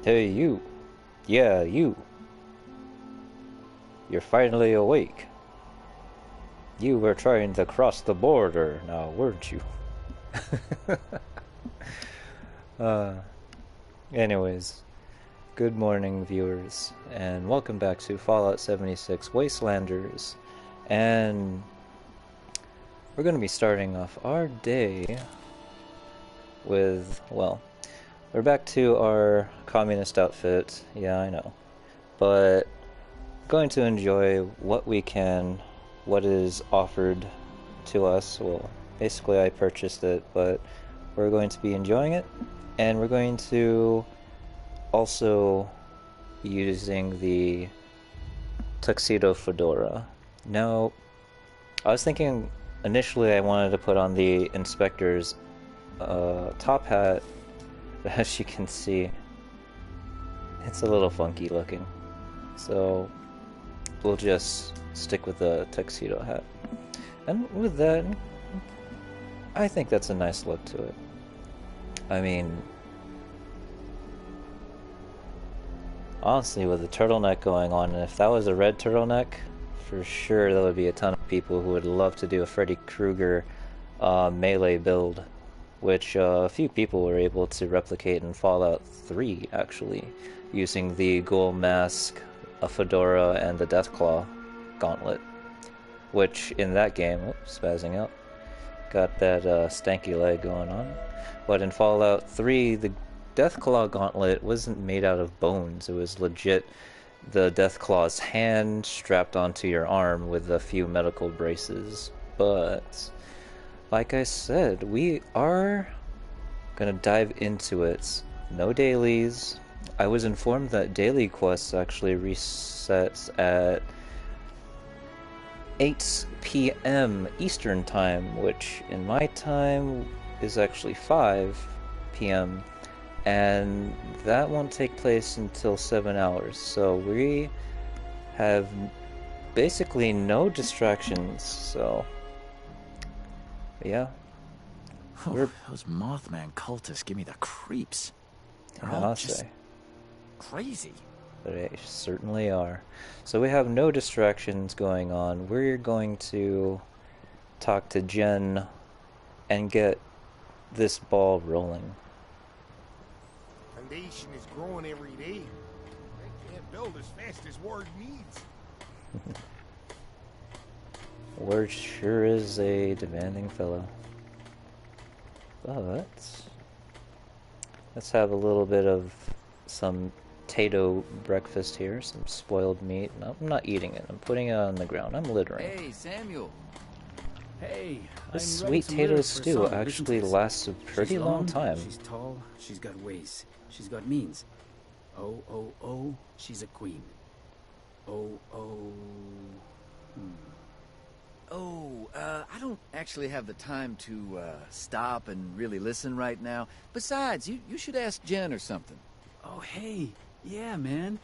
Hey, you. Yeah, you. You're finally awake. You were trying to cross the border now, weren't you? uh, anyways, good morning, viewers, and welcome back to Fallout 76 Wastelanders. And we're going to be starting off our day with, well, we're back to our communist outfit. Yeah, I know. But going to enjoy what we can, what is offered to us. Well, basically I purchased it, but we're going to be enjoying it, and we're going to also be using the tuxedo fedora. Now, I was thinking initially I wanted to put on the inspector's top hat, but as you can see, it's a little funky looking. So we'll just stick with the tuxedo hat. And with that, I think that's a nice look to it. I mean, honestly, with the turtleneck going on, and if that was a red turtleneck, for sure there would be a ton of people who would love to do a Freddy Krueger melee build, which a few people were able to replicate in Fallout 3, actually, using the ghoul mask, a fedora, and the Deathclaw gauntlet, which in that game, oops, spazzing out, got that stanky leg going on. But in Fallout 3, the Deathclaw gauntlet wasn't made out of bones. It was legit the Deathclaw's hand strapped onto your arm with a few medical braces. But like I said, we are gonna dive into it. No dailies. I was informed that daily quests actually resets at 8 p.m. Eastern time, which in my time is actually 5 p.m. and that won't take place until 7 hours. So we have basically no distractions. So yeah, those Mothman cultists give me the creeps. They're all just crazy. They certainly are. So we have no distractions going on. We're going to talk to Jen and get this ball rolling. Foundation is growing every day. They can't build as fast as Ward needs. Ward sure is a demanding fellow. But let's have a little bit of some potato breakfast here, some spoiled meat. No, I'm not eating it. I'm putting it on the ground. I'm littering. Hey, Samuel. Hey, this sweet potato stew actually lasts a pretty long time. She's tall, she's got ways, she's got means. Oh, oh, oh, she's a queen. Oh, oh... Oh, I don't actually have the time to stop and really listen right now. Besides, you should ask Jen or something. Oh, hey. Yeah, man.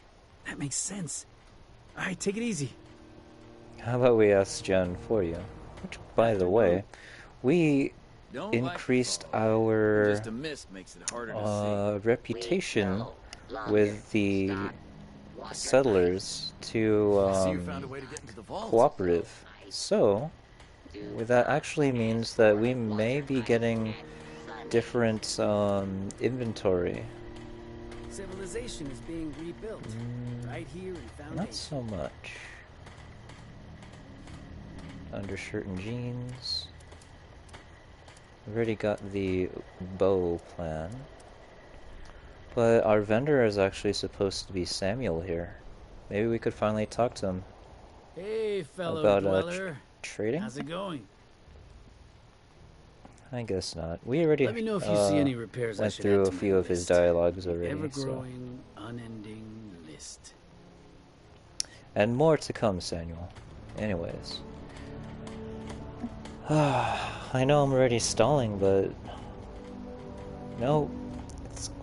That makes sense. All right, take it easy. How about we ask Jen for you? Which, by the way, we increased our reputation with the settlers to cooperative. So, that actually means that we may be getting different inventory. Civilization is being rebuilt right here in Foundation. Not so much. Undershirt and jeans. We've already got the bow plan. But our vendor is actually supposed to be Samuel here. Maybe we could finally talk to him. Hey, fellow about dweller. Trading? How's it going? I guess not. We already Let me know if you see any repairs went I should through add a to few my of his list. dialogues already. Ever-growing, unending list. And more to come, Samuel. Anyways. I know I'm already stalling, but... No,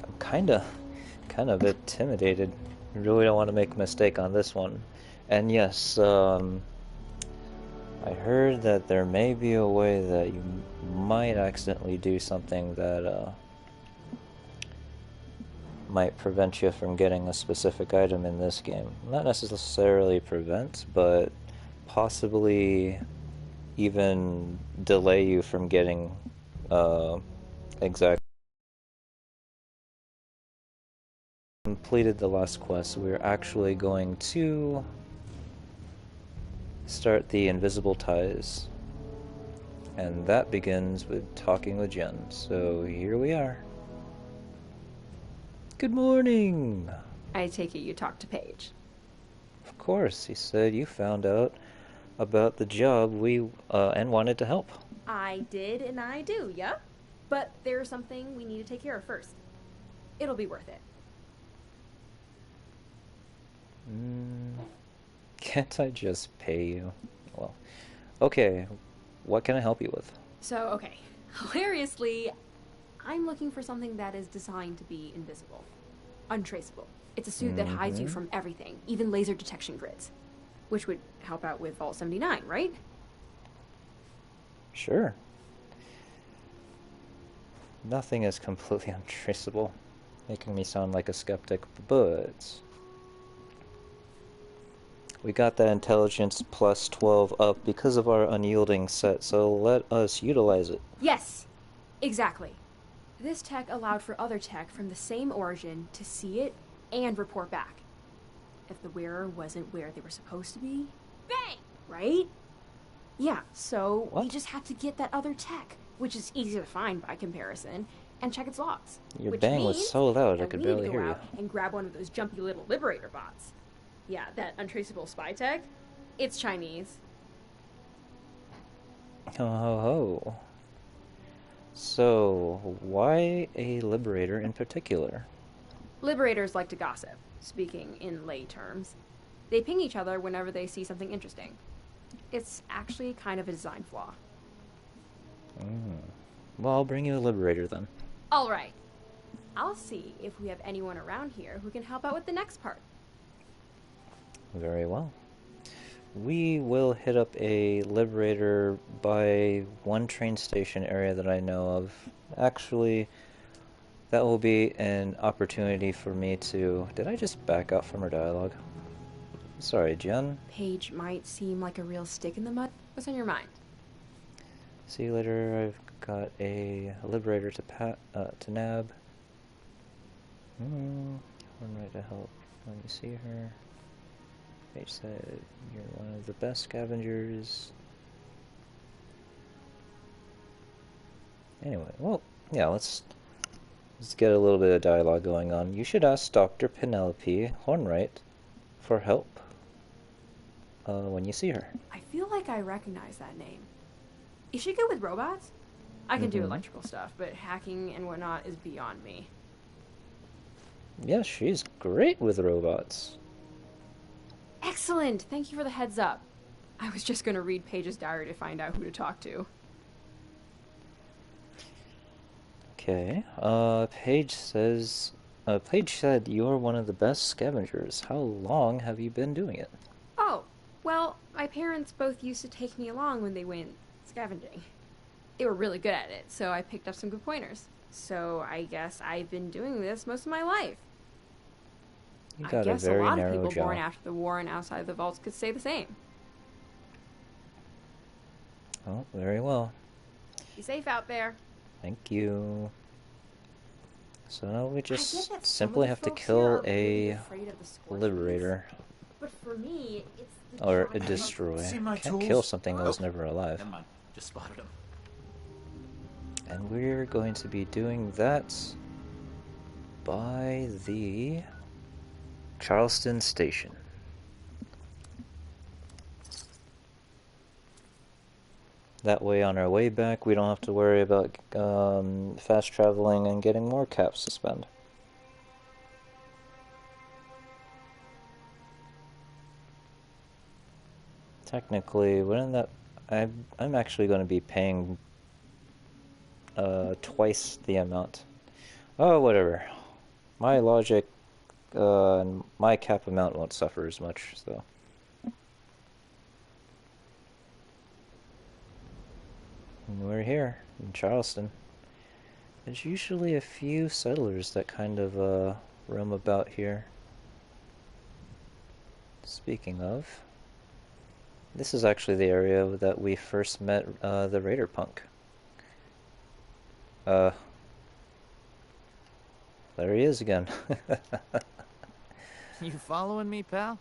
I'm kinda a bit intimidated. I really don't want to make a mistake on this one. And yes, I heard that there may be a way that you might accidentally do something that might prevent you from getting a specific item in this game. Not necessarily prevent, but possibly even delay you from getting exact. Completed the last quest. We're actually going to start the invisible ties, and that begins with talking with Jen. So here we are. Good morning. I take it you talked to Paige. Of course, he said you found out about the job we and wanted to help. I did, and I do, yeah? But there's something we need to take care of first. It'll be worth it. Can't I just pay you? Well, okay. What can I help you with? So, okay. Hilariously, I'm looking for something that is designed to be invisible. Untraceable. It's a suit that hides you from everything, even laser detection grids. Which would help out with Vault 79, right? Sure. Nothing is completely untraceable, making me sound like a skeptic, but we got that intelligence plus 12 up because of our unyielding set, so let us utilize it. Yes, exactly. This tech allowed for other tech from the same origin to see it and report back. If the wearer wasn't where they were supposed to be, bang! Right? Yeah, so we just have to get that other tech, which is easy to find by comparison, and check its logs. Your which bang was means so loud I that could we need barely to go hear you. out and grab one of those jumpy little Liberator bots. Yeah, that untraceable spy tech. It's Chinese. Ho ho ho. So, why a Liberator in particular? Liberators like to gossip, speaking in lay terms. They ping each other whenever they see something interesting. It's actually kind of a design flaw. Well, I'll bring you a Liberator then. All right. I'll see if we have anyone around here who can help out with the next part. Very well. We will hit up a Liberator by one train station area that I know of. Actually, that will be an opportunity for me to... Did I just back out from her dialogue? Sorry, Jen. Paige might seem like a real stick in the mud. What's on your mind? See you later. I've got a Liberator to nab. One right to help when you see her. Paige said you're one of the best scavengers. Anyway, well, yeah, let's get a little bit of dialogue going on. You should ask Dr. Penelope Hornwright for help when you see her. I feel like I recognize that name. Is she good with robots? I can do electrical stuff, but hacking and whatnot is beyond me. Yeah, she's great with robots. Excellent! Thank you for the heads up. I was just gonna read Paige's diary to find out who to talk to. Okay, Paige said you're one of the best scavengers. How long have you been doing it? Oh, well, my parents both used to take me along when they went scavenging. They were really good at it, so I picked up some good pointers. So I guess I've been doing this most of my life. You I got guess a very lot of narrow people jaw. born after the war and outside the vaults could say the same. Oh, very well. Be safe out there. Thank you. So now we I just get that some simply of the have to folks here kill are really a afraid of the Scorpions, Liberator. But for me, it's the Or a giant- destroy. See my Can't tools? kill something that was never alive. Never mind. Just spotted him. And we're going to be doing that by the Charleston Station. That way on our way back we don't have to worry about fast traveling and getting more caps to spend. Technically, wouldn't that... I'm actually going to be paying twice the amount. Oh, whatever. My logic and my cap amount won't suffer as much, so... And we're here, in Charleston. There's usually a few settlers that kind of roam about here. Speaking of, this is actually the area that we first met the Raider punk. There he is again. You following me, pal?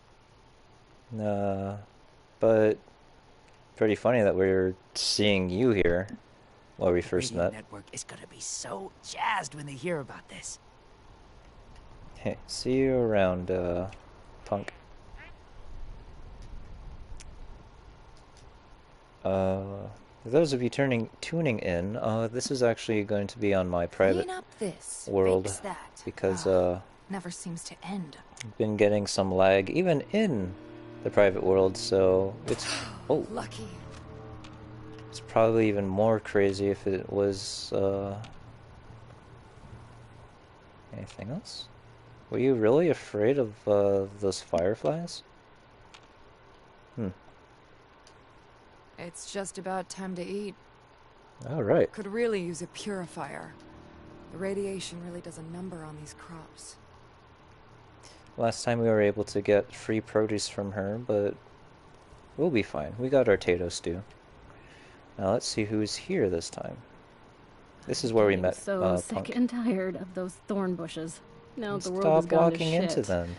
But pretty funny that we're seeing you here while we first Radio met. network is gonna be so jazzed when they hear about this. Hey, see you around, punk. For those of you tuning in, this is actually going to be on my private Clean up this, world fix that. because Never seems to end. I've been getting some lag even in the private world, so it's Lucky. it's probably even more crazy if it was anything else. Were you really afraid of those fireflies? It's just about time to eat. All right. Could really use a purifier. The radiation really does a number on these crops. Last time we were able to get free produce from her, but we'll be fine. We got our tato stew. Now let's see who's here this time. This is where we met so sick Punk. and tired of those thorn bushes. Now And the world has stop gone walking to shit. into them.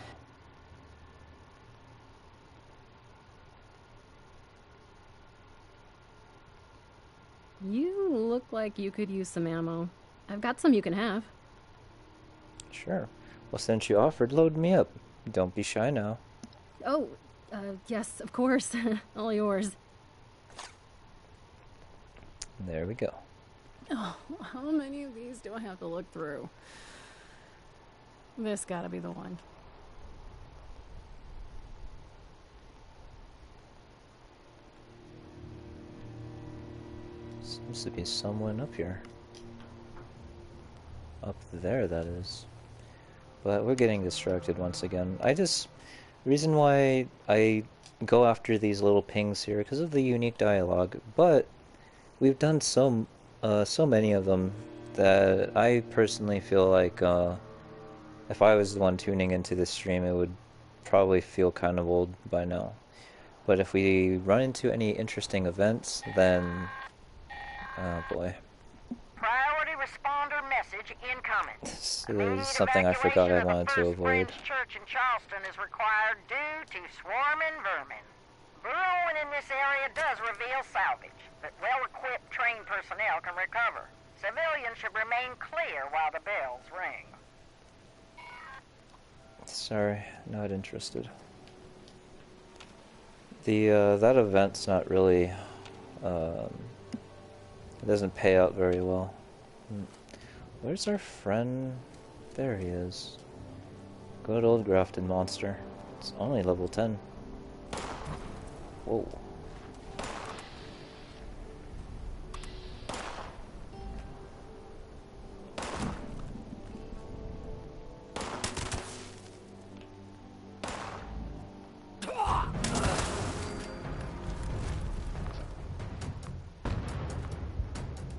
You look like you could use some ammo. I've got some you can have. Sure. Well, since you offered, load me up. Don't be shy now. Oh, yes, of course. All yours. There we go. Oh, how many of these do I have to look through? This gotta be the one. Seems to be someone up here. Up there, that is. But we're getting distracted once again. Reason why I go after these little pings here, because of the unique dialogue, but we've done so many of them that I personally feel like if I was the one tuning into this stream, it would probably feel kind of old by now. But if we run into any interesting events, then oh boy. Priority responder message incoming. This is something I forgot I wanted to avoid. Church in Charleston is required due to swarming vermin. Burrowing in this area does reveal salvage, but well-equipped trained personnel can recover. Civilians should remain clear while the bells ring. Sorry, not interested. The that event's not really it doesn't pay out very well. Where's our friend? There he is. Good old grafted monster. It's only level 10. Whoa.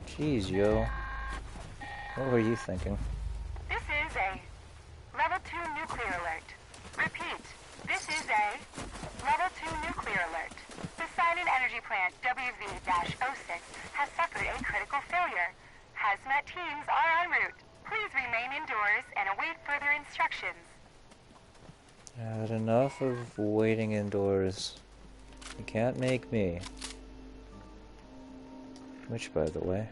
Jeez, yo. What were you thinking? This is a Level 2 nuclear alert. Repeat, this is a Level 2 nuclear alert. The Silent Energy Plant WV-06 has suffered a critical failure. Hazmat teams are en route. Please remain indoors and await further instructions. Had enough of waiting indoors. You can't make me. Which, by the way...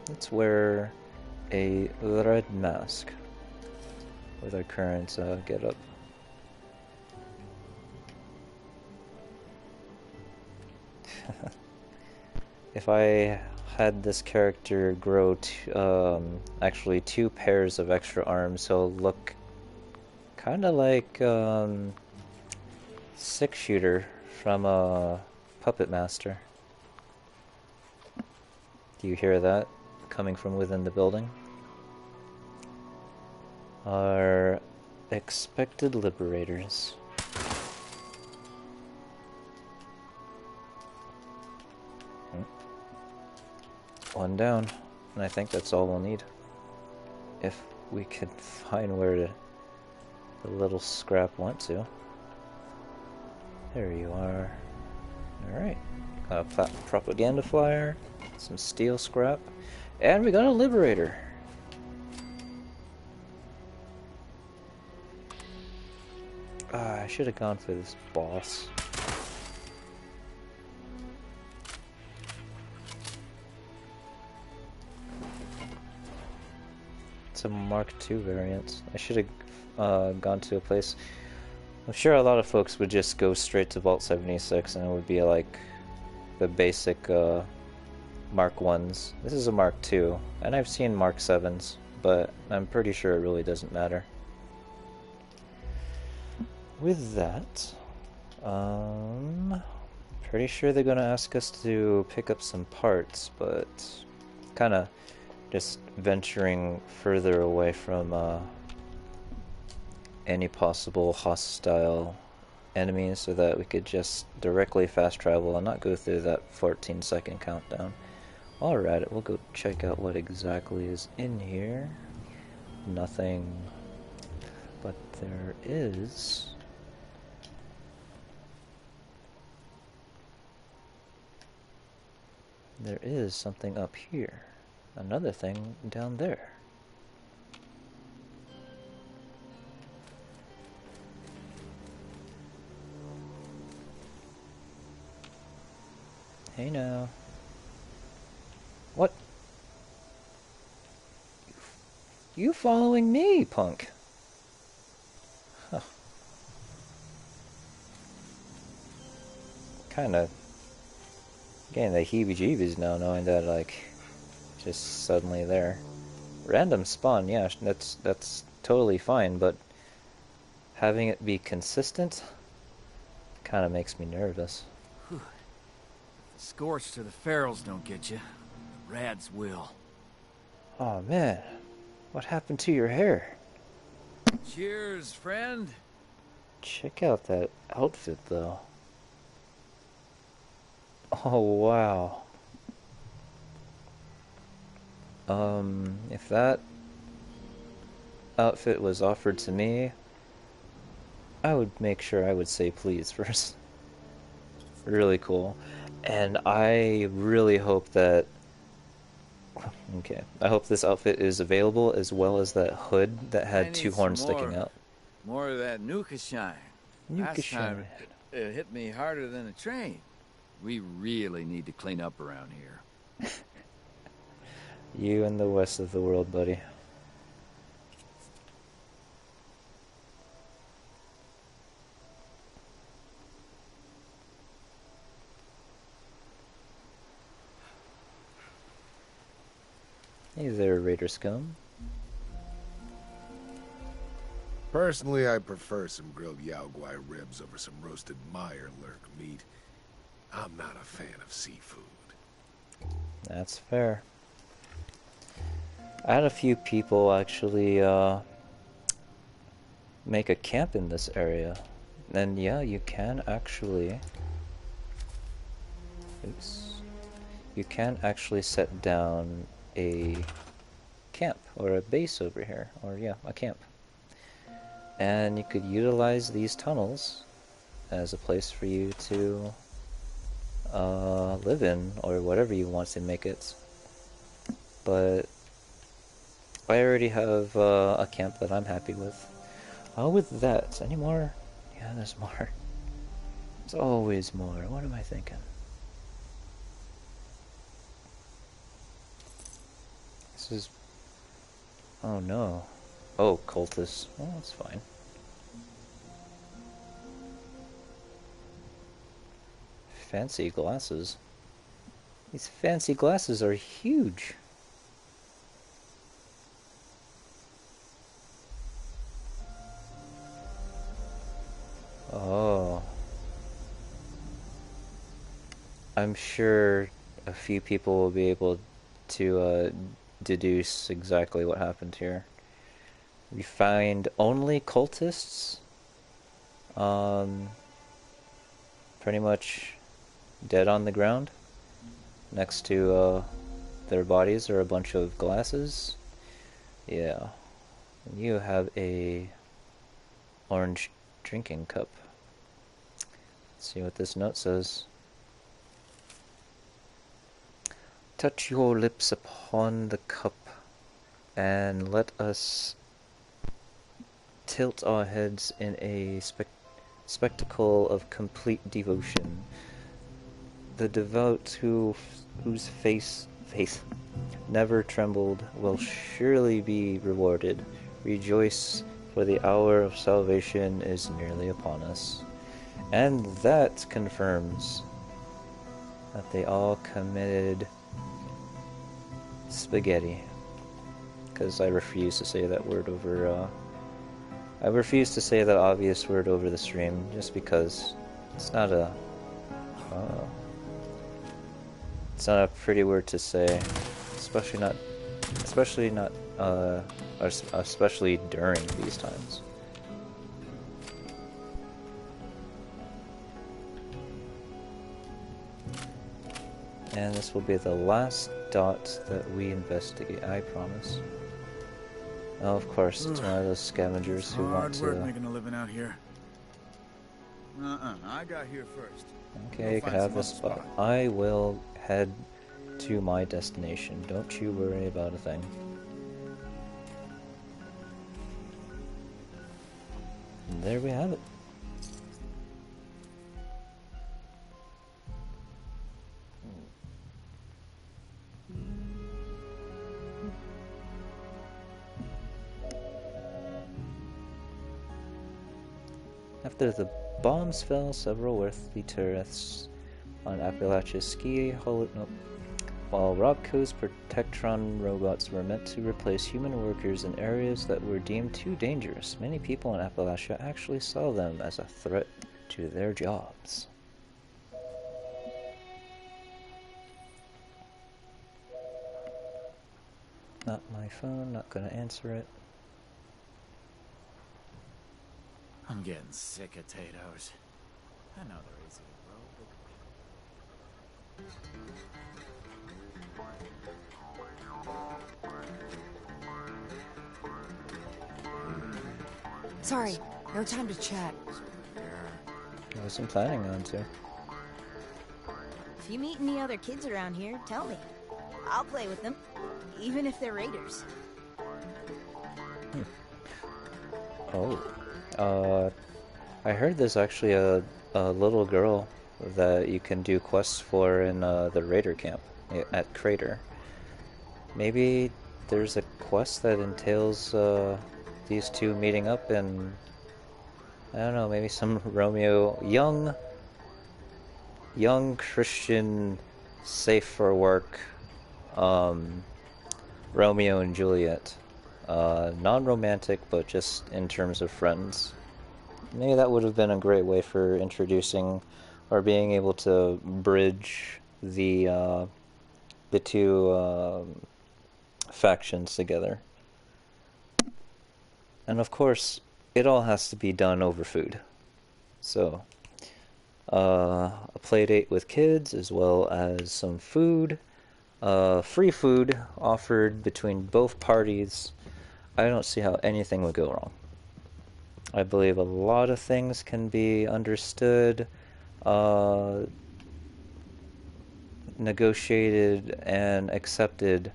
let's wear a red mask with our current getup. If I had this character grow actually 2 pairs of extra arms, he'll look kind of like Six Shooter from Puppet Master. Do you hear that coming from within the building? Our expected liberators. One down. And I think that's all we'll need. If we can find where the little scrap went to. There you are. Alright. Got a propaganda flyer, some steel scrap, and we got a liberator. I should have gone for this boss. It's a Mark II variant. I should have gone to a place. I'm sure a lot of folks would just go straight to Vault 76 and it would be like the basic Mark 1s. This is a Mark II, and I've seen Mark 7s, but I'm pretty sure it really doesn't matter. With that, pretty sure they're gonna ask us to pick up some parts, but kind of just venturing further away from any possible hostile enemies so that we could just directly fast travel and not go through that 14-second countdown. Alright, we'll go check out what exactly is in here. Nothing, but there is... There is something up here. Another thing down there. Hey now. What? You following me, punk? Huh. Kinda getting the heebie-jeebies now, knowing that, like, just suddenly there. Random spawn, yeah, that's totally fine, but having it be consistent kind of makes me nervous. Scorched or the ferals don't get you. Rads will. Oh man, what happened to your hair? Cheers, friend. Check out that outfit, though. Oh wow. If that outfit was offered to me, I would make sure I would say please first. Really cool. And I really hope that... Okay, I hope this outfit is available, as well as that hood that had two horns sticking out. More of that Nuka shine. Last time it hit me harder than a train. We really need to clean up around here. You and the west of the world, buddy. Hey there, Raider Scum. Personally, I prefer some grilled Yao Guai ribs over some roasted Meyer lurk meat. I'm not a fan of seafood. That's fair. I had a few people actually make a camp in this area. And yeah, you can actually... Oops. You can actually set down a camp, or a base over here. Or yeah, a camp. And you could utilize these tunnels as a place for you to live in, or whatever you want to make it. But I already have a camp that I'm happy with. With that, any more? Yeah, there's more. There's always more. What am I thinking? This is... Oh no. Oh, cultists. Oh, that's fine. Fancy glasses. These fancy glasses are huge. Oh. I'm sure a few people will be able to deduce exactly what happened here. We find only cultists, pretty much dead on the ground, next to their bodies are a bunch of glasses. Yeah. And you have a orange drinking cup. Let's see what this note says. Touch your lips upon the cup, and let us tilt our heads in a spectacle of complete devotion. The devout whose face never trembled will surely be rewarded. Rejoice, for the hour of salvation is nearly upon us. And that confirms that they all committed spaghetti. Because I refuse to say that word over, I refuse to say that obvious word over the stream, just because it's not a, it's not a pretty word to say, especially during these times. And this will be the last dot that we investigate, I promise. Oh, of course, it's one of those scavengers who want to... Hard work making a living out here. I got here first. Okay, you can have this spot. I will head to my destination. Don't you worry about a thing. And there we have it. After the bombs fell, several worthy tourists on Appalachia's while Robco's Protectron robots were meant to replace human workers in areas that were deemed too dangerous, many people in Appalachia actually saw them as a threat to their jobs. Not my phone, not gonna answer it. I'm getting sick of potatoes. I know they're easy to grow. Sorry, no time to chat. I wasn't planning on to. If you meet any other kids around here, tell me. I'll play with them, even if they're raiders. I heard there's actually a little girl that you can do quests for in the raider camp at Crater. Maybe there's a quest that entails these two meeting up and I don't know, maybe some Romeo, young Christian, safe for work, Romeo and Juliet. Non-romantic, but just in terms of friends. Maybe that would have been a great way for introducing or being able to bridge the two factions together. And of course, it all has to be done over food. So, a play date with kids as well as some food. Free food offered between both parties. I don't see how anything would go wrong. I believe a lot of things can be understood, negotiated, and accepted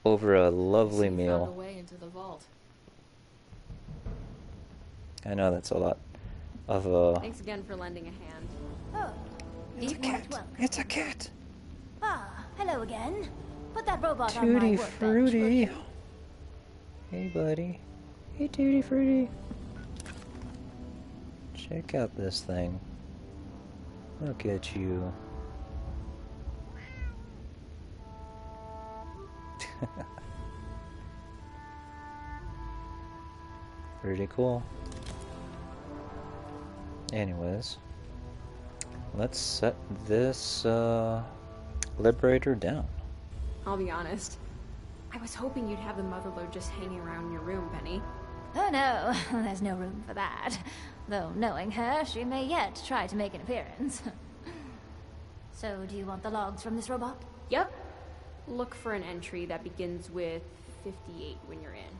over a lovely meal. Found a way into the vault. I know that's a lot of Thanks again for lending a hand. Oh, It's a cat. It's a cat. Ah, hello again. Put that robot on my Tutti workbench, Frutti. will you? Hey, buddy. Hey, Tutti Frutti. Check out this thing. Look at you. Pretty cool. Anyways, let's set this Liberator down. I'll be honest. I was hoping you'd have the motherlode just hanging around in your room, Penny. Oh no, there's no room for that. Though knowing her, she may yet try to make an appearance. So, do you want the logs from this robot? Yep. look for an entry that begins with 58 when you're in.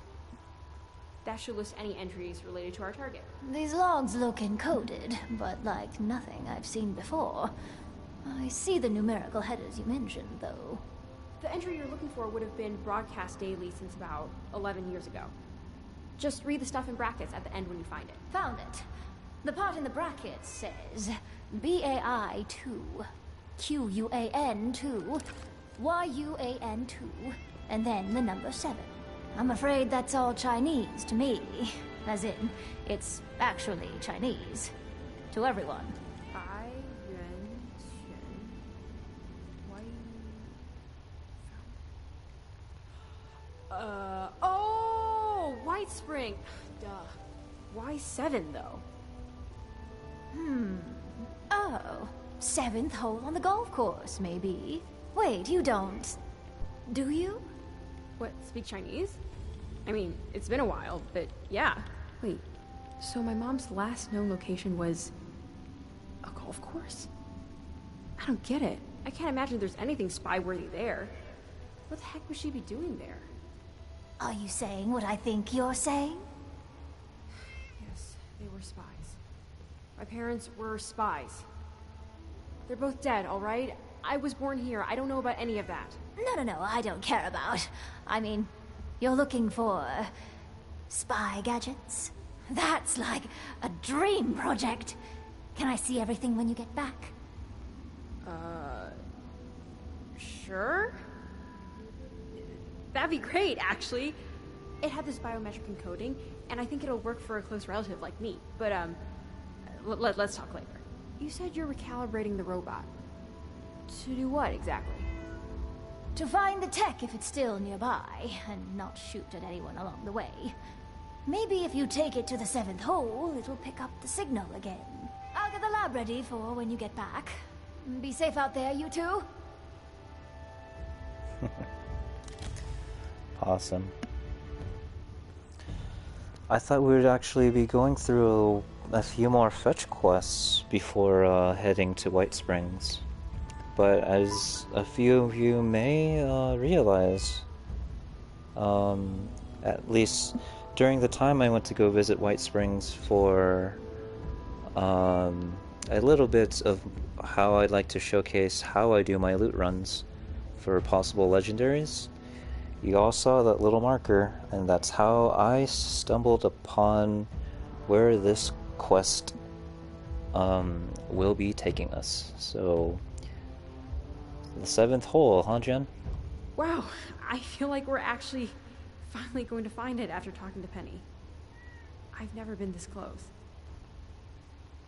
That should list any entries related to our target. These logs look encoded, but like nothing I've seen before. I see the numerical headers you mentioned, though. The entry you're looking for would have been broadcast daily since about 11 years ago. Just read the stuff in brackets at the end when you find it. Found it. The part in the brackets says BAI 2, QUAN 2, YUAN 2, and then the number 7. I'm afraid that's all Chinese to me. As in, it's actually Chinese. To everyone. Oh, White Spring. Duh. Why 7, though? Oh, 7th hole on the golf course, maybe. Wait, you don't... do you? What, speak Chinese? I mean, it's been a while, but yeah. Wait, so my mom's last known location was... a golf course? I don't get it. I can't imagine there's anything spy-worthy there. What the heck would she be doing there? Are you saying what I think you're saying? Yes, they were spies. My parents were spies. They're both dead, all right? I was born here. I don't know about any of that. No, I don't care about. I mean, you're looking for... spy gadgets? That's like a dream project. Can I see everything when you get back? Sure? That'd be great, actually. It had this biometric encoding, and I think it'll work for a close relative like me. But, let's talk later. You said you're recalibrating the robot. To do what, exactly? To find the tech if it's still nearby, and not shoot at anyone along the way. Maybe if you take it to the 7th hole, it'll pick up the signal again. I'll get the lab ready for when you get back. Be safe out there, you two. Awesome. I thought we would actually be going through a few more fetch quests before heading to White Springs. But as a few of you may realize, at least during the time I went to go visit White Springs for a little bit of how I'd like to showcase how I do my loot runs for possible legendaries, you all saw that little marker, and that's how I stumbled upon where this quest will be taking us. So, the 7th hole, huh, Jen? Wow, I feel like we're actually finally going to find it after talking to Penny. I've never been this close.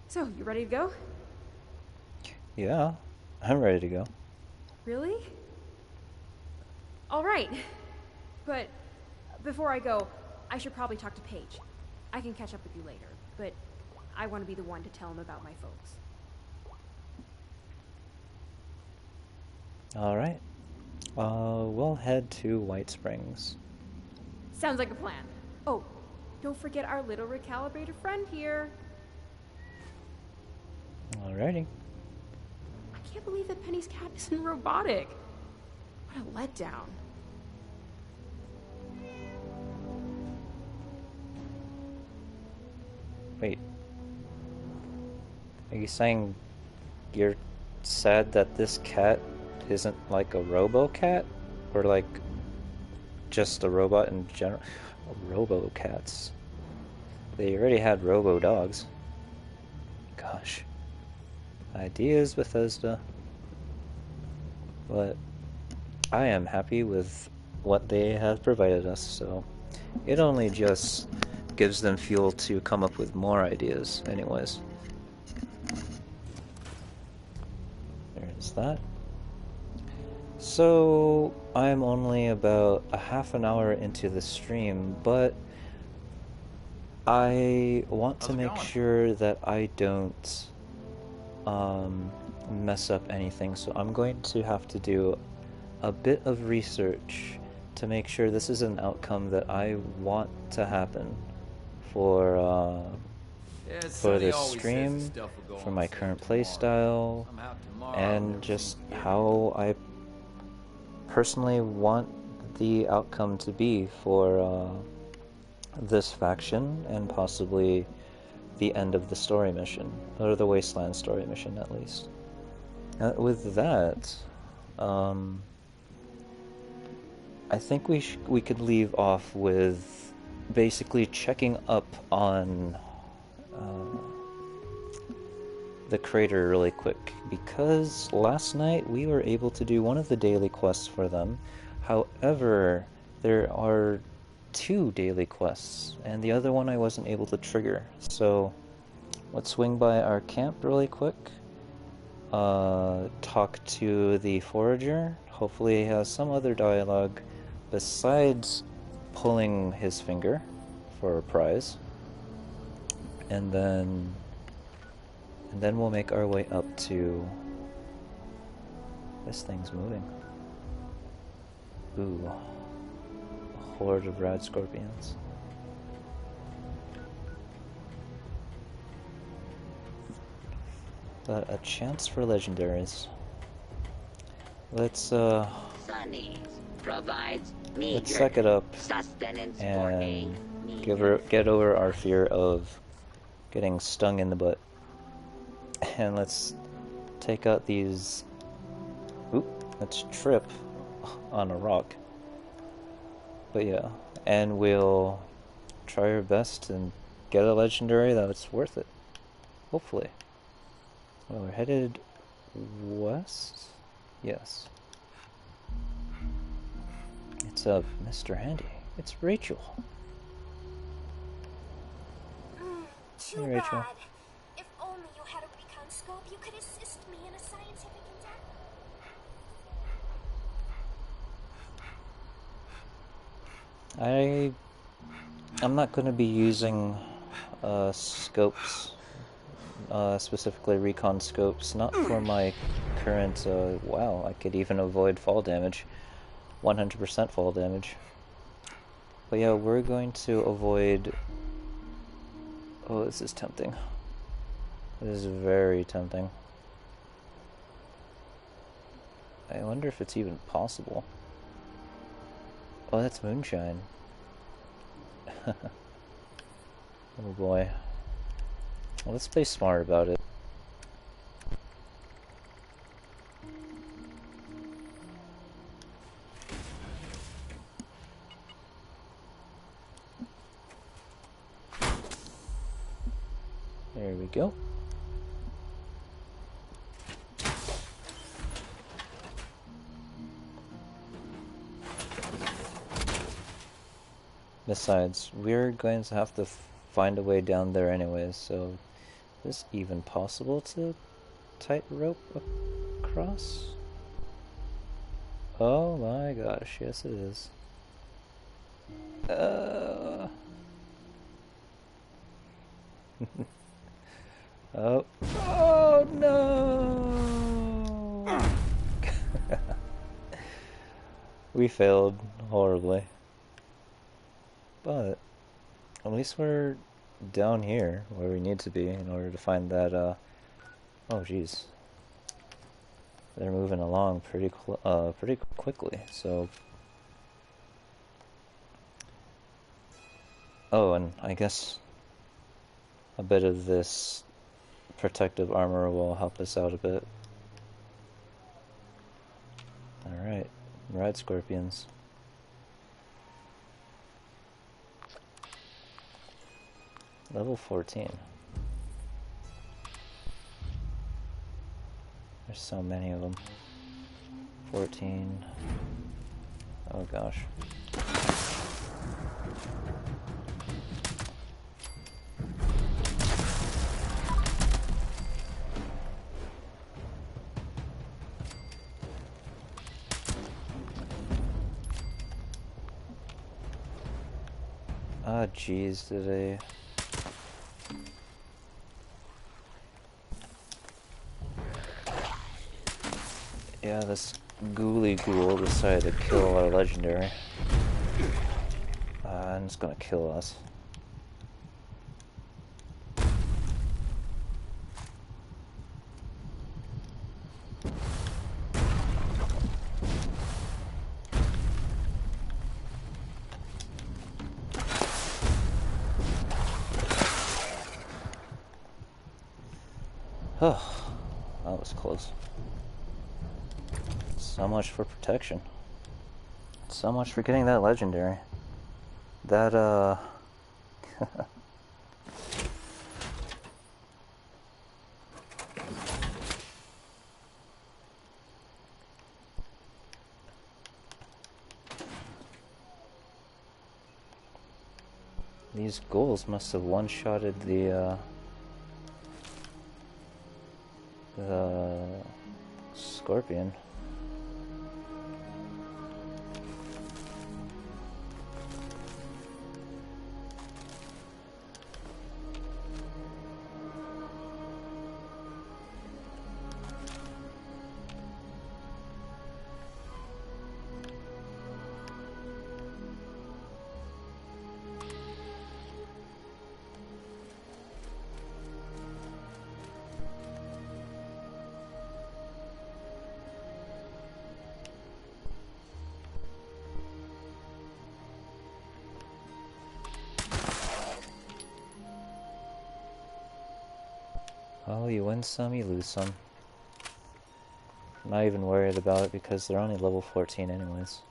So, you ready to go? Yeah, I'm ready to go. Really? All right. But before I go, I should probably talk to Paige. I can catch up with you later, but I want to be the one to tell him about my folks. Alright. We'll head to White Springs. Sounds like a plan. Oh, don't forget our little recalibrator friend here. Alrighty. I can't believe that Penny's cat isn't robotic. What a letdown. Wait. Are you saying you're sad that this cat isn't like a robo-cat? Or like just a robot in general? Robo-cats. They already had robo-dogs. Gosh. Ideas, Bethesda. But I am happy with what they have provided us, so it only just gives them fuel to come up with more ideas anyways. There's that. So I'm only about a half an hour into the stream, but I want to make sure that I don't mess up anything, so I'm going to have to do a bit of research to make sure this is an outcome that I want to happen for the stream, for my current playstyle, and just how I personally want the outcome to be for this faction, and possibly the end of the story mission, or the Wasteland story mission at least. With that, I think we could leave off with basically checking up on the crater really quick, because last night we were able to do one of the daily quests for them. However, there are 2 daily quests, and the other one I wasn't able to trigger. So let's swing by our camp really quick, talk to the forager. Hopefully he has some other dialogue besides pulling his finger for a prize, and then we'll make our way up to... This thing's moving. Ooh. A horde of rad scorpions. But a chance for legendaries. Let's Sunny provides let's suck it up sustenance and get over our fear of getting stung in the butt. And let's take out these... Oop, let's trip on a rock. But yeah, and we'll try our best and get a legendary that's worth it. Hopefully. Well, we're headed west? Yes. It's Mr. Handy. It's Rachel. Too Hey, Rachel. bad. If only you had a recon scope, you could assist me in a scientific endeavor. I'm not going to be using scopes, specifically recon scopes, not for my current, wow, I could even avoid fall damage, 100% fall damage. But yeah, we're going to avoid... Oh, this is tempting. This is very tempting. I wonder if it's even possible. Oh, that's moonshine. Oh boy. Well, let's play smart about it. There we go. Besides, we're going to have to find a way down there anyways, so is this even possible to tightrope across? Oh my gosh, yes it is. Oh. Oh no! We failed horribly. But at least we're down here where we need to be in order to find that oh jeez. They're moving along pretty quickly, so... Oh, and I guess a bit of this protective armor will help us out a bit. Alright, rad scorpions. Level 14. There's so many of them. 14. Oh gosh. Ah, jeez, did I... Yeah, this ghouly ghoul decided to kill our legendary. And it's gonna kill us. Oh, that was close. So much for protection. So much for getting that legendary. That, these ghouls must have one-shotted the scorpion. Oh, you win some, you lose some. I'm not even worried about it because they're only level 14 anyways.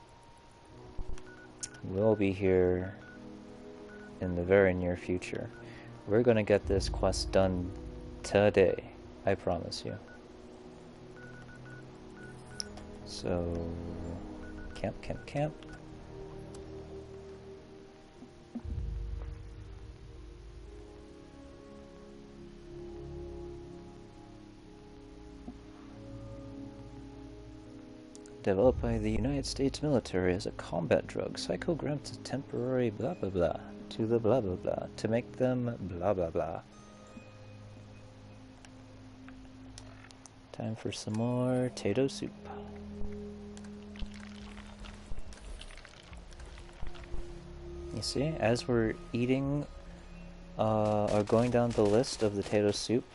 We'll be here in the very near future. We're gonna get this quest done today, I promise you. So, camp, camp, camp. Developed by the United States military as a combat drug, Psycho grants a temporary blah blah blah to the blah blah blah to make them blah blah blah. Time for some more tato soup. You see, as we're eating or going down the list of the tato soup,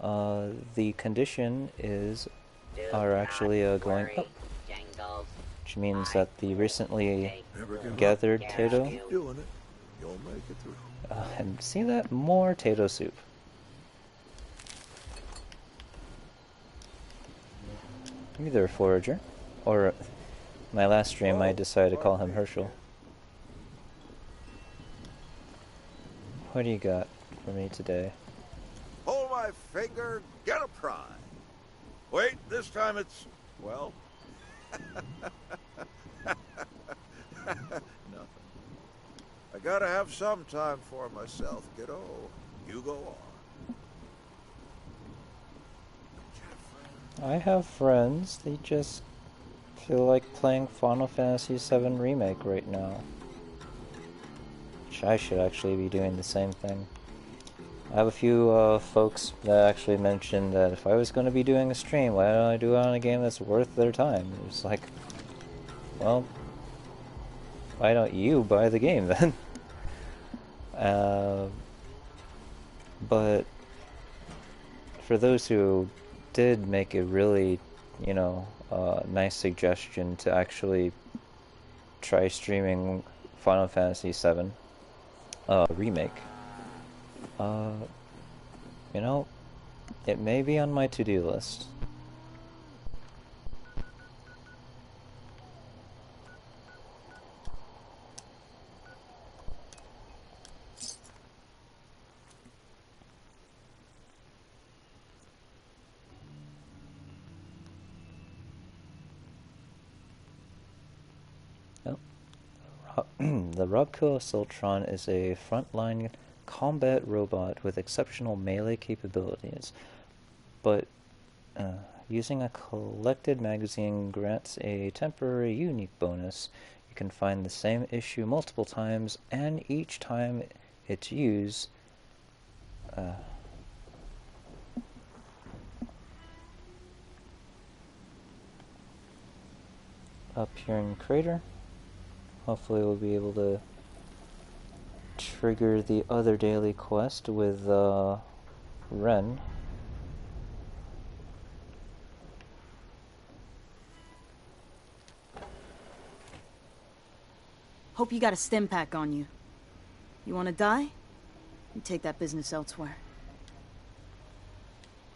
the condition is are actually going up. Which means that the recently gathered tato, and see that? More tato soup. Either a forager, or my last stream I decided to call him Herschel. What do you got for me today? Pull my finger, get a prize. Wait, this time it's, well... Nothing. I gotta have some time for myself, kiddo. You go on. I have friends, they just feel like playing Final Fantasy VII Remake right now. Which I should actually be doing the same thing. I have a few folks that actually mentioned that if I was going to be doing a stream, why don't I do it on a game that's worth their time? It's like, well, why don't you buy the game then? But for those who did make a really, you know, nice suggestion to actually try streaming Final Fantasy VII Remake, you know, it may be on my to-do list. The Robco Assaultron is a frontline combat robot with exceptional melee capabilities, but using a collected magazine grants a temporary unique bonus. You can find the same issue multiple times, and each time it's used, up here in Crater. Hopefully we'll be able to trigger the other daily quest with Ren. Hope you got a stim pack on you. You wanna die? You take that business elsewhere.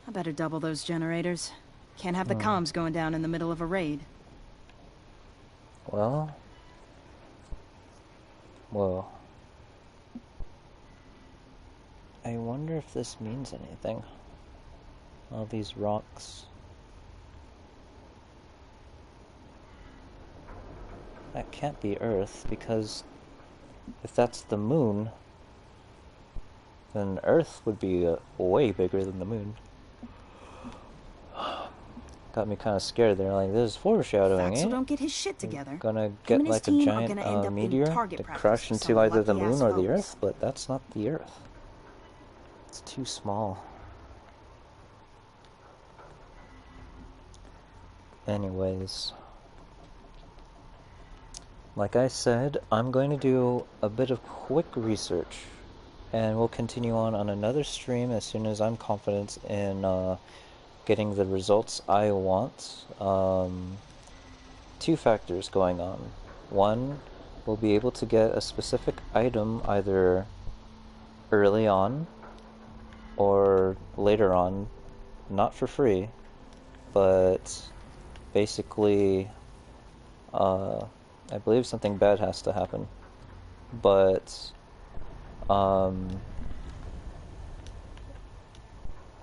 I better double those generators. Can't have the Hmm. comms going down in the middle of a raid. Well... Whoa. I wonder if this means anything. All these rocks. That can't be Earth, because if that's the moon, then Earth would be way bigger than the moon. Got me kind of scared there, like, this is foreshadowing, Fatso eh? don't get his shit together. Gonna Him get and his like a team are giant gonna end up in meteor target to practice crash for into some either the lucky-ass moon or the foes. Earth, but that's not the Earth. It's too small. Anyways, like I said, I'm going to do a bit of quick research, and we'll continue on another stream as soon as I'm confident in getting the results I want. Two factors going on. One, we'll be able to get a specific item either early on or later on, not for free, but basically, I believe something bad has to happen. But,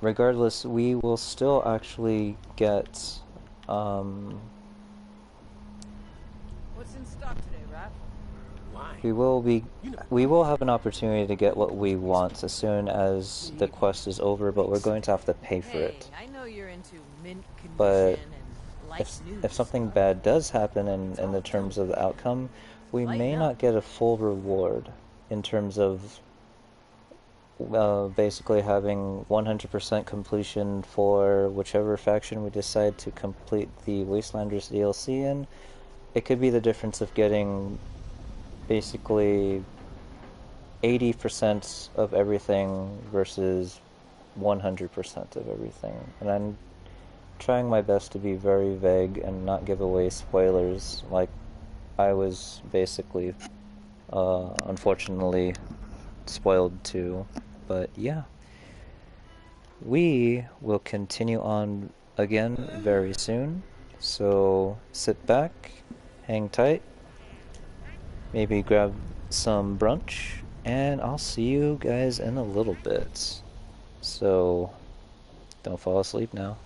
regardless, we will still actually get, What's in stock today, Raph? we will have an opportunity to get what we want as soon as the quest is over, but we're going to have to pay for it. I know you're into mint condition But and light news. if something bad does happen in the terms of the outcome, we may not get a full reward in terms of basically having 100% completion for whichever faction we decide to complete the Wastelanders DLC in. It could be the difference of getting basically 80% of everything versus 100% of everything. And I'm trying my best to be very vague and not give away spoilers, like I was basically, unfortunately, spoiled too. But yeah, we will continue on again very soon, so sit back, hang tight, maybe grab some brunch, and I'll see you guys in a little bit. So don't fall asleep now.